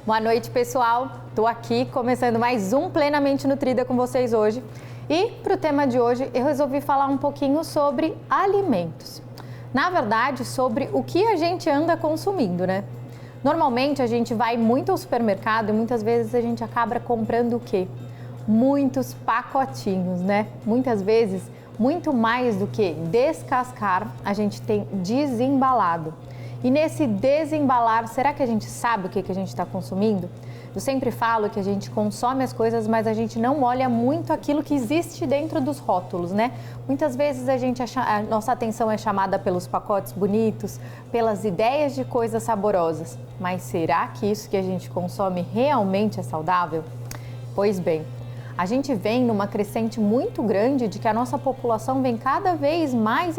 Boa noite, pessoal. Tô aqui começando mais um Plenamente Nutrida com vocês hoje. E para o tema de hoje, eu resolvi falar um pouquinho sobre alimentos. Na verdade, sobre o que a gente anda consumindo, né? Normalmente a gente vai muito ao supermercado e muitas vezes a gente acaba comprando o quê? Muitos pacotinhos, né? Muitas vezes, muito mais do que descascar, a gente tem desembalado. E nesse desembalar, será que a gente sabe o que a gente está consumindo? Eu sempre falo que a gente consome as coisas, mas a gente não olha muito aquilo que existe dentro dos rótulos, né? Muitas vezes a nossa atenção é chamada pelos pacotes bonitos, pelas ideias de coisas saborosas. Mas será que isso que a gente consome realmente é saudável? Pois bem, a gente vem numa crescente muito grande de que a nossa população vem cada vez mais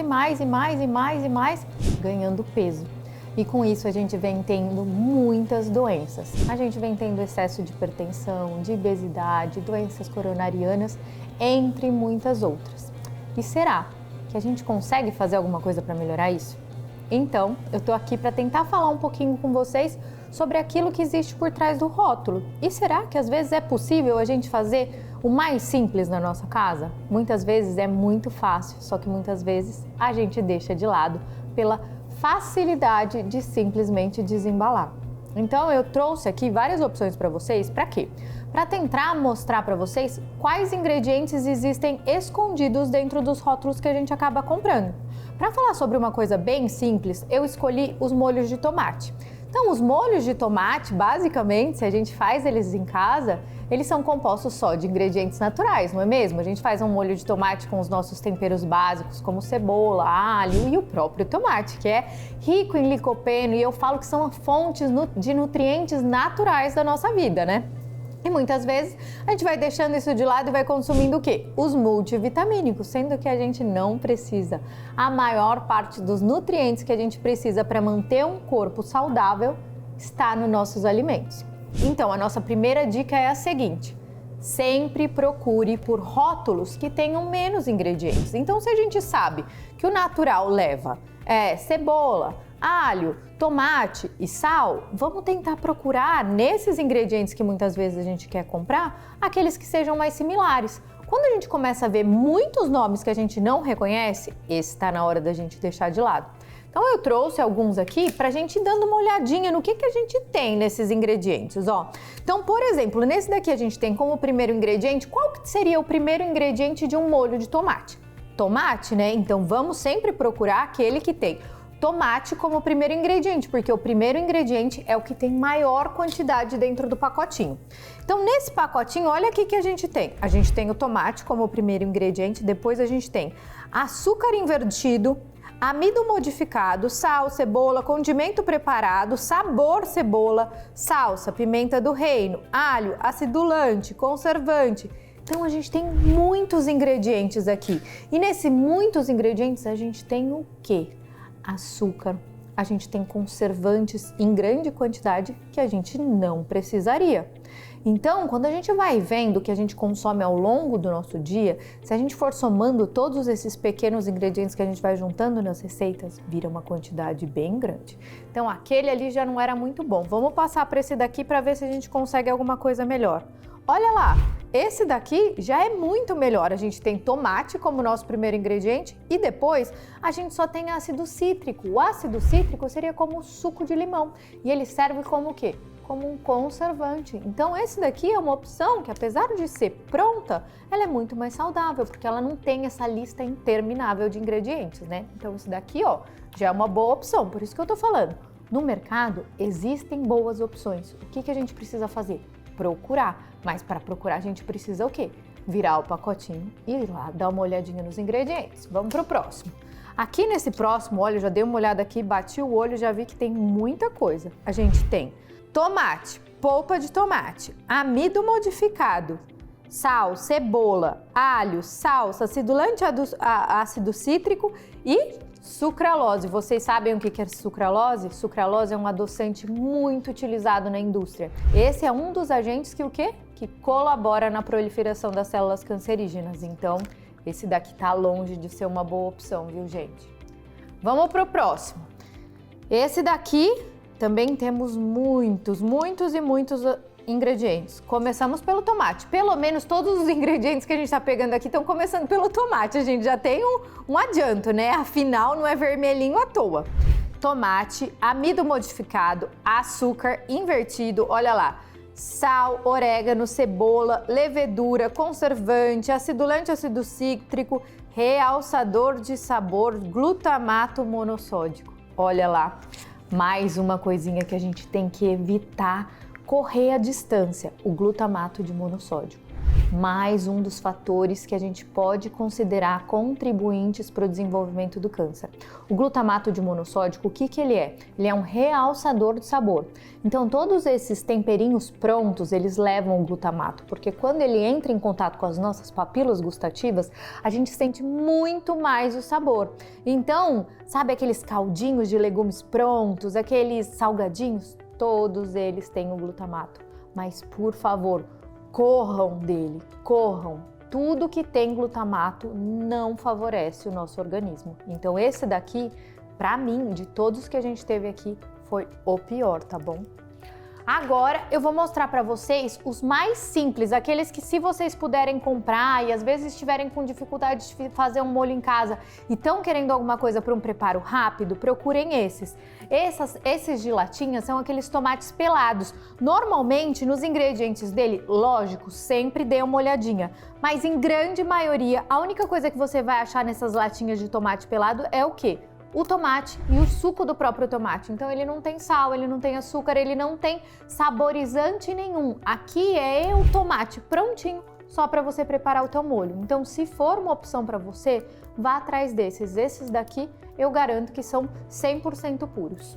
ganhando peso. E com isso a gente vem tendo muitas doenças. A gente vem tendo excesso de hipertensão, de obesidade, doenças coronarianas, entre muitas outras. E será que a gente consegue fazer alguma coisa para melhorar isso? Então, eu estou aqui para tentar falar um pouquinho com vocês sobre aquilo que existe por trás do rótulo. E será que às vezes é possível a gente fazer o mais simples na nossa casa? Muitas vezes é muito fácil, só que muitas vezes a gente deixa de lado pela facilidade de simplesmente desembalar. Então eu trouxe aqui várias opções para vocês, para quê? Para tentar mostrar para vocês quais ingredientes existem escondidos dentro dos rótulos que a gente acaba comprando. Para falar sobre uma coisa bem simples, eu escolhi os molhos de tomate. Então, os molhos de tomate, basicamente, se a gente faz eles em casa, eles são compostos só de ingredientes naturais, não é mesmo? A gente faz um molho de tomate com os nossos temperos básicos, como cebola, alho e o próprio tomate, que é rico em licopeno, e eu falo que são fontes de nutrientes naturais da nossa vida, né? E muitas vezes a gente vai deixando isso de lado e vai consumindo o quê? Os multivitamínicos, sendo que a gente não precisa. A maior parte dos nutrientes que a gente precisa para manter um corpo saudável está nos nossos alimentos. Então, a nossa primeira dica é a seguinte: sempre procure por rótulos que tenham menos ingredientes. Então, se a gente sabe que o natural leva cebola, alho, tomate e sal, vamos tentar procurar nesses ingredientes que muitas vezes a gente quer comprar, aqueles que sejam mais similares. Quando a gente começa a ver muitos nomes que a gente não reconhece, esse está na hora da gente deixar de lado. Então eu trouxe alguns aqui para a gente ir dando uma olhadinha no que a gente tem nesses ingredientes, ó. Então, por exemplo, nesse daqui a gente tem como primeiro ingrediente, qual que seria o primeiro ingrediente de um molho de tomate? Tomate, né? Então vamos sempre procurar aquele que tem tomate como primeiro ingrediente, porque o primeiro ingrediente é o que tem maior quantidade dentro do pacotinho. Então, nesse pacotinho, olha aqui que a gente tem. A gente tem o tomate como o primeiro ingrediente, depois a gente tem açúcar invertido, amido modificado, sal, cebola, condimento preparado, sabor cebola, salsa, pimenta do reino, alho, acidulante, conservante. Então, a gente tem muitos ingredientes aqui. E nesse muitos ingredientes, a gente tem o quê? Açúcar, a gente tem conservantes em grande quantidade que a gente não precisaria. Então, quando a gente vai vendo o que a gente consome ao longo do nosso dia, se a gente for somando todos esses pequenos ingredientes que a gente vai juntando nas receitas, vira uma quantidade bem grande. Então, aquele ali já não era muito bom. Vamos passar para esse daqui para ver se a gente consegue alguma coisa melhor. Olha lá, esse daqui já é muito melhor. A gente tem tomate como nosso primeiro ingrediente e depois a gente só tem ácido cítrico. O ácido cítrico seria como o suco de limão e ele serve como o quê? Como um conservante. Então esse daqui é uma opção que, apesar de ser pronta, ela é muito mais saudável porque ela não tem essa lista interminável de ingredientes, né? Então esse daqui, ó, já é uma boa opção. Por isso que eu tô falando. No mercado existem boas opções. O que a gente precisa fazer? Procurar. Mas para procurar a gente precisa o quê? Virar o pacotinho e ir lá dar uma olhadinha nos ingredientes. Vamos para o próximo. Aqui nesse próximo, olha, eu já dei uma olhada aqui, bati o olho, já vi que tem muita coisa. A gente tem tomate, polpa de tomate, amido modificado, sal, cebola, alho, salsa, acidulante, ácido cítrico e sucralose. Vocês sabem o que é sucralose? Sucralose é um adoçante muito utilizado na indústria. Esse é um dos agentes que o quê? Que colabora na proliferação das células cancerígenas. Então, esse daqui tá longe de ser uma boa opção, viu, gente? Vamos pro próximo. Esse daqui também temos muitos ingredientes. Começamos pelo tomate. Pelo menos todos os ingredientes que a gente está pegando aqui estão começando pelo tomate. A gente já tem um adianto, né? Afinal, não é vermelhinho à toa. Tomate, amido modificado, açúcar invertido, olha lá. Sal, orégano, cebola, levedura, conservante, acidulante ácido cítrico, realçador de sabor, glutamato monossódico. Olha lá, mais uma coisinha que a gente tem que evitar, correr a distância, o glutamato de monossódio. Mais um dos fatores que a gente pode considerar contribuintes para o desenvolvimento do câncer. O glutamato de monossódico, o que ele é? Ele é um realçador de sabor. Então, todos esses temperinhos prontos, eles levam o glutamato, porque quando ele entra em contato com as nossas papilas gustativas, a gente sente muito mais o sabor. Então, sabe aqueles caldinhos de legumes prontos, aqueles salgadinhos? Todos eles têm o glutamato. Mas, por favor, corram dele, corram. Tudo que tem glutamato não favorece o nosso organismo. Então esse daqui, pra mim, de todos que a gente teve aqui, foi o pior, tá bom? Agora eu vou mostrar para vocês os mais simples, aqueles que se vocês puderem comprar e às vezes estiverem com dificuldade de fazer um molho em casa e estão querendo alguma coisa para um preparo rápido, procurem esses. Esses de latinha são aqueles tomates pelados. Normalmente nos ingredientes dele, lógico, sempre dê uma olhadinha, mas em grande maioria a única coisa que você vai achar nessas latinhas de tomate pelado é o quê? O tomate e o suco do próprio tomate. Então ele não tem sal, ele não tem açúcar, ele não tem saborizante nenhum. Aqui é o tomate prontinho só para você preparar o teu molho. Então se for uma opção para você, vá atrás desses. Esses daqui eu garanto que são 100% puros.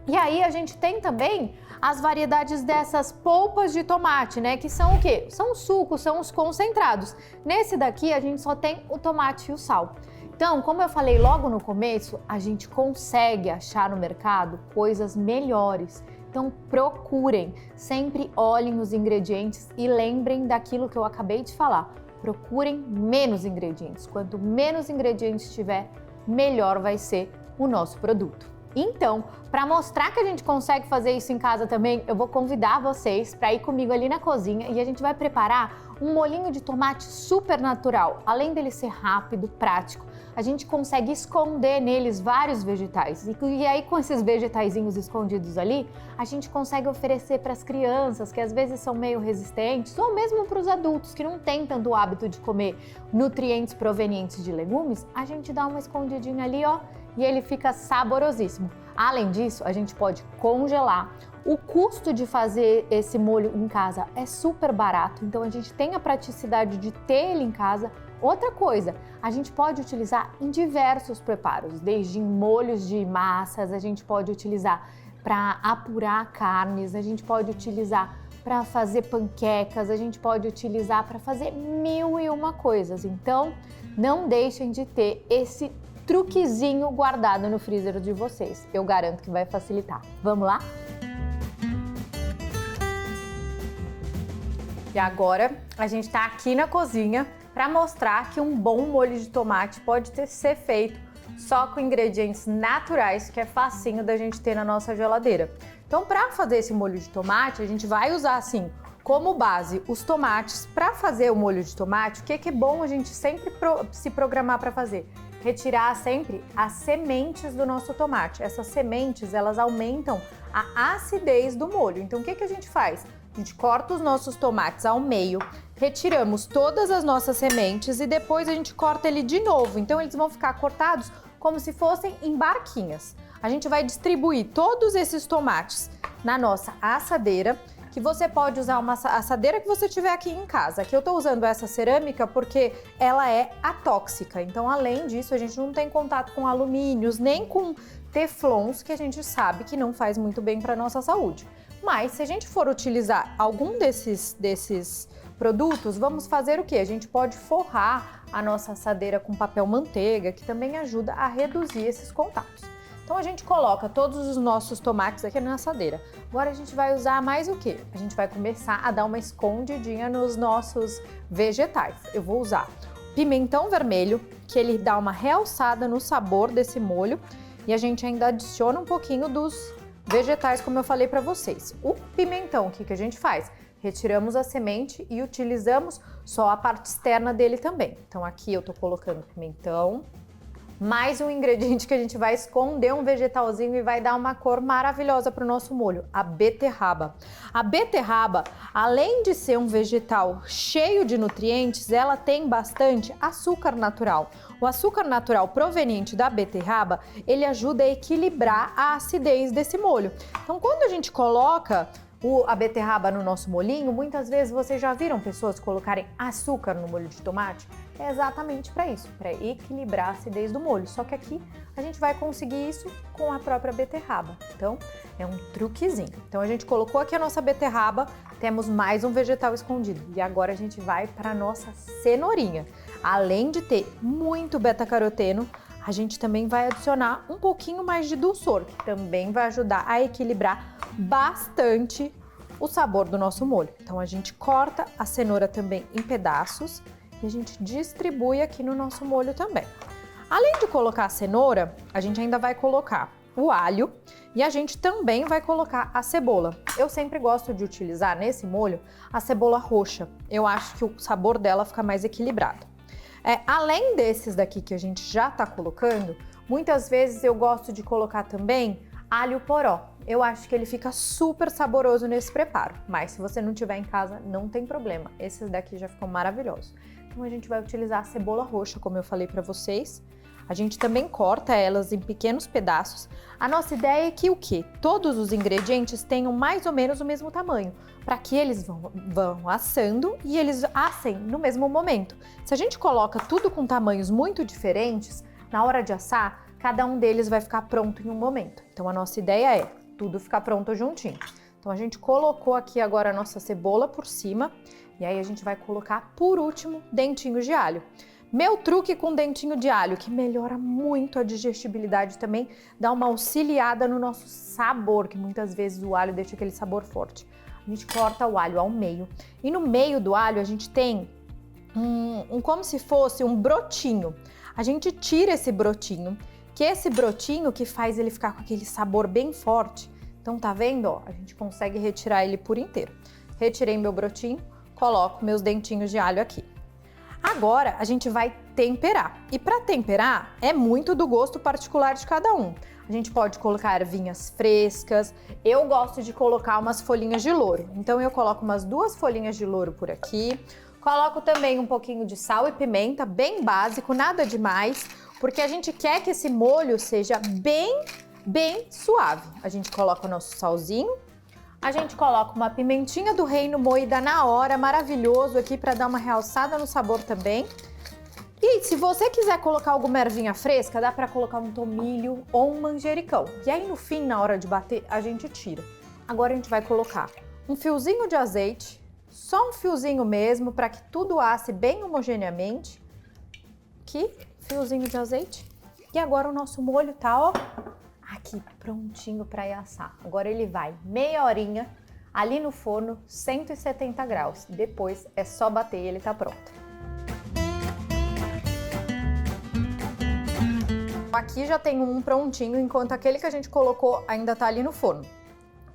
E aí a gente tem também as variedades dessas polpas de tomate, né? Que são o quê? São os sucos, são os concentrados. Nesse daqui a gente só tem o tomate e o sal. Então, como eu falei logo no começo, a gente consegue achar no mercado coisas melhores. Então, procurem, sempre olhem os ingredientes e lembrem daquilo que eu acabei de falar. Procurem menos ingredientes. Quanto menos ingredientes tiver, melhor vai ser o nosso produto. Então, para mostrar que a gente consegue fazer isso em casa também, eu vou convidar vocês para ir comigo ali na cozinha e a gente vai preparar um molhinho de tomate super natural. Além dele ser rápido, prático, a gente consegue esconder neles vários vegetais. E aí, com esses vegetaizinhos escondidos ali, a gente consegue oferecer para as crianças, que às vezes são meio resistentes, ou mesmo para os adultos que não têm tanto hábito de comer nutrientes provenientes de legumes, a gente dá uma escondidinha ali, ó, e ele fica saborosíssimo. Além disso, a gente pode congelar. O custo de fazer esse molho em casa é super barato, então a gente tem a praticidade de ter ele em casa. Outra coisa, a gente pode utilizar em diversos preparos, desde em molhos de massas, a gente pode utilizar para apurar carnes, a gente pode utilizar para fazer panquecas, a gente pode utilizar para fazer mil e uma coisas. Então, não deixem de ter esse truquezinho guardado no freezer de vocês. Eu garanto que vai facilitar. Vamos lá? E agora a gente está aqui na cozinha para mostrar que um bom molho de tomate pode ser feito só com ingredientes naturais, que é facinho da gente ter na nossa geladeira. Então, para fazer esse molho de tomate, a gente vai usar assim como base os tomates. Para fazer o molho de tomate, o que é bom a gente sempre se programar para fazer? Retirar sempre as sementes do nosso tomate. Essas sementes, elas aumentam a acidez do molho. Então, o que a gente faz? A gente corta os nossos tomates ao meio, retiramos todas as nossas sementes e depois a gente corta ele de novo. Então, eles vão ficar cortados como se fossem em barquinhas. A gente vai distribuir todos esses tomates na nossa assadeira, que você pode usar uma assadeira que você tiver aqui em casa. Aqui eu tô usando essa cerâmica porque ela é atóxica. Então, além disso, a gente não tem contato com alumínios, nem com teflons, que a gente sabe que não faz muito bem para nossa saúde. Mas, se a gente for utilizar algum desses produtos, vamos fazer o quê? A gente pode forrar a nossa assadeira com papel manteiga, que também ajuda a reduzir esses contatos. Então a gente coloca todos os nossos tomates aqui na assadeira. Agora a gente vai usar mais o quê? A gente vai começar a dar uma escondidinha nos nossos vegetais. Eu vou usar pimentão vermelho, que ele dá uma realçada no sabor desse molho, e a gente ainda adiciona um pouquinho dos vegetais, como eu falei para vocês. O pimentão, o que a gente faz? Retiramos a semente e utilizamos só a parte externa dele também. Então aqui eu tô colocando pimentão, mais um ingrediente que a gente vai esconder um vegetalzinho e vai dar uma cor maravilhosa para o nosso molho, a beterraba. A beterraba, além de ser um vegetal cheio de nutrientes, ela tem bastante açúcar natural. O açúcar natural proveniente da beterraba, ele ajuda a equilibrar a acidez desse molho. Então, quando a gente coloca a beterraba no nosso molhinho, muitas vezes vocês já viram pessoas colocarem açúcar no molho de tomate? É exatamente para isso, para equilibrar a acidez do molho. Só que aqui a gente vai conseguir isso com a própria beterraba. Então, é um truquezinho. Então, a gente colocou aqui a nossa beterraba, temos mais um vegetal escondido. E agora a gente vai para a nossa cenourinha. Além de ter muito beta-caroteno, a gente também vai adicionar um pouquinho mais de dulçor, que também vai ajudar a equilibrar bastante o sabor do nosso molho. Então a gente corta a cenoura também em pedaços e a gente distribui aqui no nosso molho também. Além de colocar a cenoura, a gente ainda vai colocar o alho e a gente também vai colocar a cebola. Eu sempre gosto de utilizar nesse molho a cebola roxa. Eu acho que o sabor dela fica mais equilibrado. Além desses daqui que a gente já tá colocando, muitas vezes eu gosto de colocar também alho poró. Eu acho que ele fica super saboroso nesse preparo, mas se você não tiver em casa, não tem problema. Esses daqui já ficam maravilhosos. Então a gente vai utilizar a cebola roxa, como eu falei para vocês. A gente também corta elas em pequenos pedaços. A nossa ideia é que o quê? Todos os ingredientes tenham mais ou menos o mesmo tamanho, para que eles vão assando e eles assem no mesmo momento. Se a gente coloca tudo com tamanhos muito diferentes, na hora de assar, cada um deles vai ficar pronto em um momento. Então a nossa ideia é tudo ficar pronto juntinho. Então a gente colocou aqui agora a nossa cebola por cima e aí a gente vai colocar por último dentinhos de alho. Meu truque com dentinho de alho, que melhora muito a digestibilidade também, dá uma auxiliada no nosso sabor, que muitas vezes o alho deixa aquele sabor forte. A gente corta o alho ao meio e no meio do alho a gente tem como se fosse um brotinho. A gente tira esse brotinho, que é esse brotinho que faz ele ficar com aquele sabor bem forte. Então tá vendo, ó, a gente consegue retirar ele por inteiro. Retirei meu brotinho, coloco meus dentinhos de alho aqui. Agora a gente vai temperar. E para temperar é muito do gosto particular de cada um. A gente pode colocar ervinhas frescas. Eu gosto de colocar umas folhinhas de louro. Então eu coloco umas 2 folhinhas de louro por aqui. Coloco também um pouquinho de sal e pimenta, bem básico, nada demais, porque a gente quer que esse molho seja bem suave. A gente coloca o nosso salzinho. A gente coloca uma pimentinha do reino moída na hora, maravilhoso aqui para dar uma realçada no sabor também. E se você quiser colocar alguma ervinha fresca, dá para colocar um tomilho ou um manjericão. E aí no fim, na hora de bater, a gente tira. Agora a gente vai colocar um fiozinho de azeite, só um fiozinho mesmo, para que tudo asse bem homogeneamente. Aqui, fiozinho de azeite. E agora o nosso molho tá, ó, aqui prontinho para ir assar. Agora ele vai meia horinha ali no forno, 170 graus. Depois é só bater e ele tá pronto. Aqui já tem um prontinho, enquanto aquele que a gente colocou ainda tá ali no forno.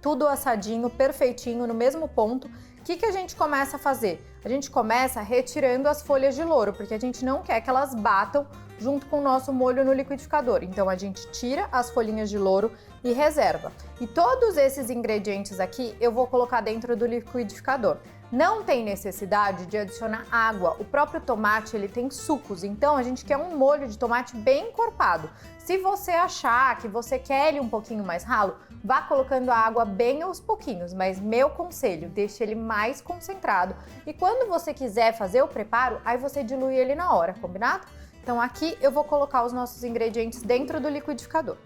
Tudo assadinho, perfeitinho, no mesmo ponto. O que a gente começa a fazer? A gente começa retirando as folhas de louro, porque a gente não quer que elas batam junto com o nosso molho no liquidificador. Então a gente tira as folhinhas de louro e reserva. E todos esses ingredientes aqui eu vou colocar dentro do liquidificador. Não tem necessidade de adicionar água. O próprio tomate, ele tem sucos, então a gente quer um molho de tomate bem encorpado. Se você achar que você quer ele um pouquinho mais ralo, vá colocando a água bem aos pouquinhos, mas meu conselho, deixe ele mais concentrado. E quando você quiser fazer o preparo, aí você dilui ele na hora, combinado? Então aqui eu vou colocar os nossos ingredientes dentro do liquidificador.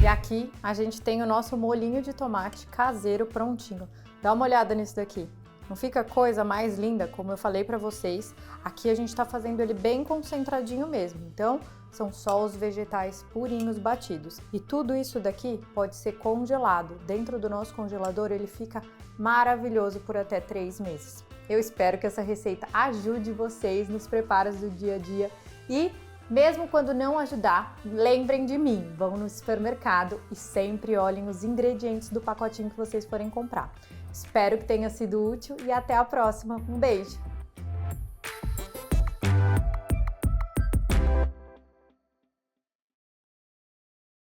E aqui a gente tem o nosso molhinho de tomate caseiro prontinho. Dá uma olhada nisso daqui. Não fica a coisa mais linda, como eu falei para vocês? Aqui a gente está fazendo ele bem concentradinho mesmo, então são só os vegetais purinhos batidos. E tudo isso daqui pode ser congelado. Dentro do nosso congelador ele fica maravilhoso por até 3 meses. Eu espero que essa receita ajude vocês nos preparos do dia a dia e mesmo quando não ajudar, lembrem de mim, vão no supermercado e sempre olhem os ingredientes do pacotinho que vocês forem comprar. Espero que tenha sido útil e até a próxima. Um beijo!